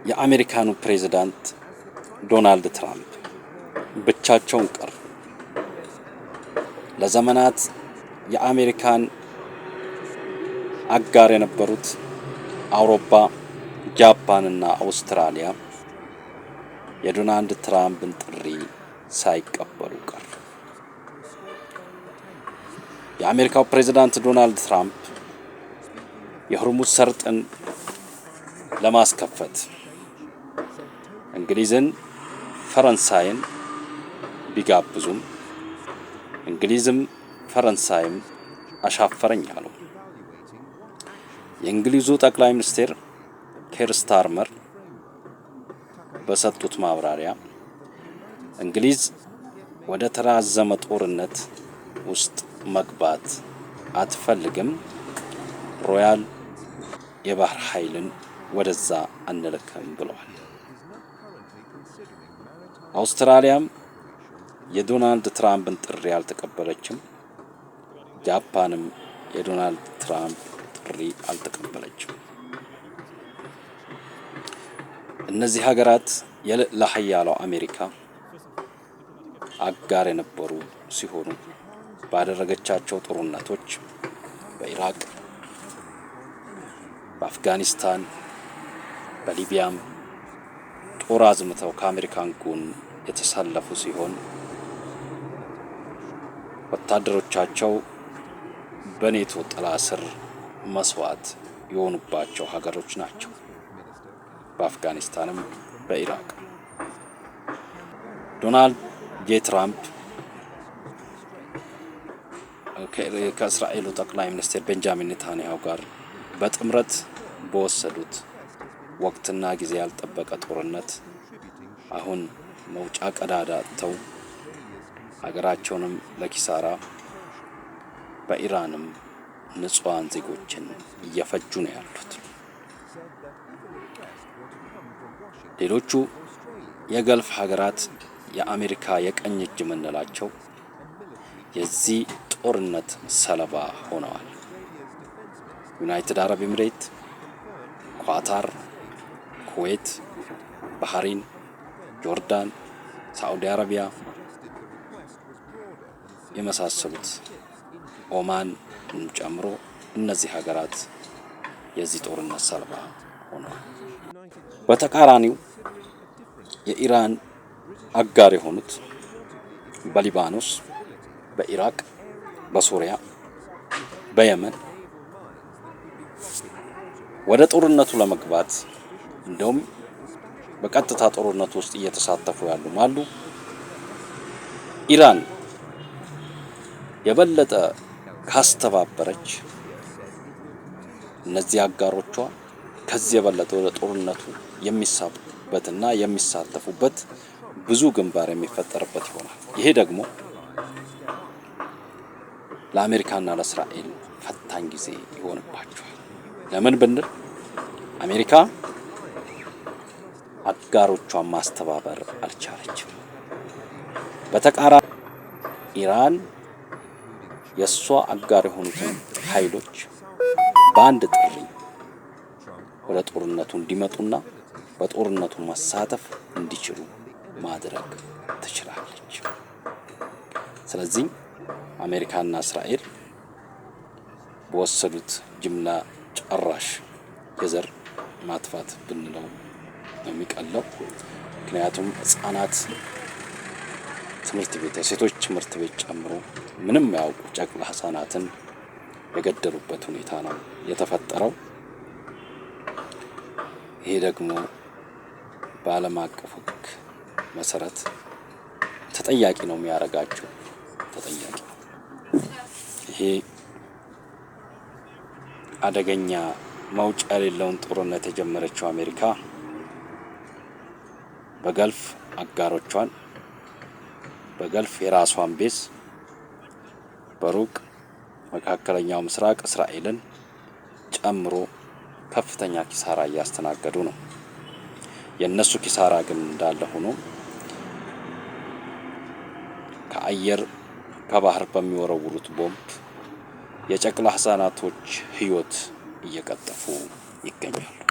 የአሜሪካኑ ፕሬዝዳንት ዶናልድ ትራምፕ ብቻቸውን ቀሩ። ለዘመናት የአሜሪካን አጋር የነበሩት አውሮፓ፣ ጃፓንና አውስትራሊያ የዶናልድ ትራምፕን ጥሪ ሳይቀበሉ ቀሩ። የአሜሪካው ፕሬዝዳንት ዶናልድ ትራምፕ የሆርሙዝ ሰርጥን ለማስከፈት እንግሊዝን፣ ፈረንሳይን ቢጋብዙም እንግሊዝም ፈረንሳይም አሻፈረኝ አሉ። የእንግሊዙ ጠቅላይ ሚኒስትር ኬር ስታርመር በሰጡት ማብራሪያ እንግሊዝ ወደ ተራዘመ ጦርነት ውስጥ መግባት አትፈልግም፣ ሮያል የባህር ኃይልን ወደዛ አንልክም ብለዋል። አውስትራሊያም የዶናልድ ትራምፕን ጥሪ አልተቀበለችም። ጃፓንም የዶናልድ ትራምፕ ጥሪ አልተቀበለችም። እነዚህ ሀገራት የልዕለ ኃያሏ አሜሪካ አጋር የነበሩ ሲሆኑ ባደረገቻቸው ጦርነቶች በኢራቅ፣ በአፍጋኒስታን፣ በሊቢያም ጦር አዝምተው ከአሜሪካን ጎን የተሰለፉ ሲሆን ወታደሮቻቸው በኔቶ ጥላ ስር መስዋዕት የሆኑባቸው ሀገሮች ናቸው። በአፍጋኒስታንም በኢራቅ። ዶናልድ ጄ ትራምፕ ከእስራኤሉ ጠቅላይ ሚኒስትር ቤንጃሚን ኔታንያሁ ጋር በጥምረት በወሰዱት ወቅትና ጊዜ ያልጠበቀ ጦርነት አሁን መውጫ ቀዳዳ አጥተው ሀገራቸውንም ለኪሳራ በኢራንም ንጹሃን ዜጎችን እየፈጁ ነው ያሉት። ሌሎቹ የገልፍ ሀገራት የአሜሪካ የቀኝ እጅ የምንላቸው የዚህ ጦርነት ሰለባ ሆነዋል። ዩናይትድ አረብ ኤሚሬት፣ ኳታር፣ ኩዌት፣ ባህሬን፣ ጆርዳን፣ ሳዑዲ አረቢያ የመሳሰሉት ኦማን ጨምሮ እነዚህ ሀገራት የዚህ ጦርነት ሰለባ ሆነዋል። በተቃራኒው የኢራን አጋር የሆኑት በሊባኖስ፣ በኢራቅ፣ በሶሪያ፣ በየመን ወደ ጦርነቱ ለመግባት እንደውም በቀጥታ ጦርነቱ ውስጥ እየተሳተፉ ያሉም አሉ። ኢራን የበለጠ ካስተባበረች እነዚህ አጋሮቿ ከዚህ የበለጠ ወደ ጦርነቱ የሚሳቡበትና የሚሳተፉበት ብዙ ግንባር የሚፈጠርበት ይሆናል። ይሄ ደግሞ ለአሜሪካና ለእስራኤል ፈታኝ ጊዜ ይሆንባቸዋል። ለምን ብንል አሜሪካ አጋሮቿን ማስተባበር አልቻለችም። በተቃራኒ ኢራን የሷ አጋር የሆኑትን ኃይሎች በአንድ ጥሪ ወደ ጦርነቱ እንዲመጡና በጦርነቱ መሳተፍ እንዲችሉ ማድረግ ትችላለች። ስለዚህ አሜሪካና እስራኤል በወሰዱት ጅምላ ጨራሽ የዘር ማጥፋት ብንለው የሚቀለው። ምክንያቱም ህጻናት ትምህርት ቤት፣ የሴቶች ትምህርት ቤት ጨምሮ ምንም ያውቁ ጨቅላ ህጻናትን የገደሉበት ሁኔታ ነው የተፈጠረው። ይሄ ደግሞ በዓለም አቀፍ ህግ መሰረት ተጠያቂ ነው የሚያደርጋቸው። ተጠያቂ ይሄ አደገኛ መውጫ የሌለውን ጦርነት የጀመረችው አሜሪካ በገልፍ አጋሮቿን፣ በገልፍ የራሷን ቤዝ፣ በሩቅ መካከለኛው ምስራቅ እስራኤልን ጨምሮ ከፍተኛ ኪሳራ እያስተናገዱ ነው። የነሱ ኪሳራ ግን እንዳለ ሆኖ ከአየር ከባህር በሚወረውሩት ቦምብ የጨቅላ ህፃናቶች ህይወት እየቀጠፉ ይገኛሉ።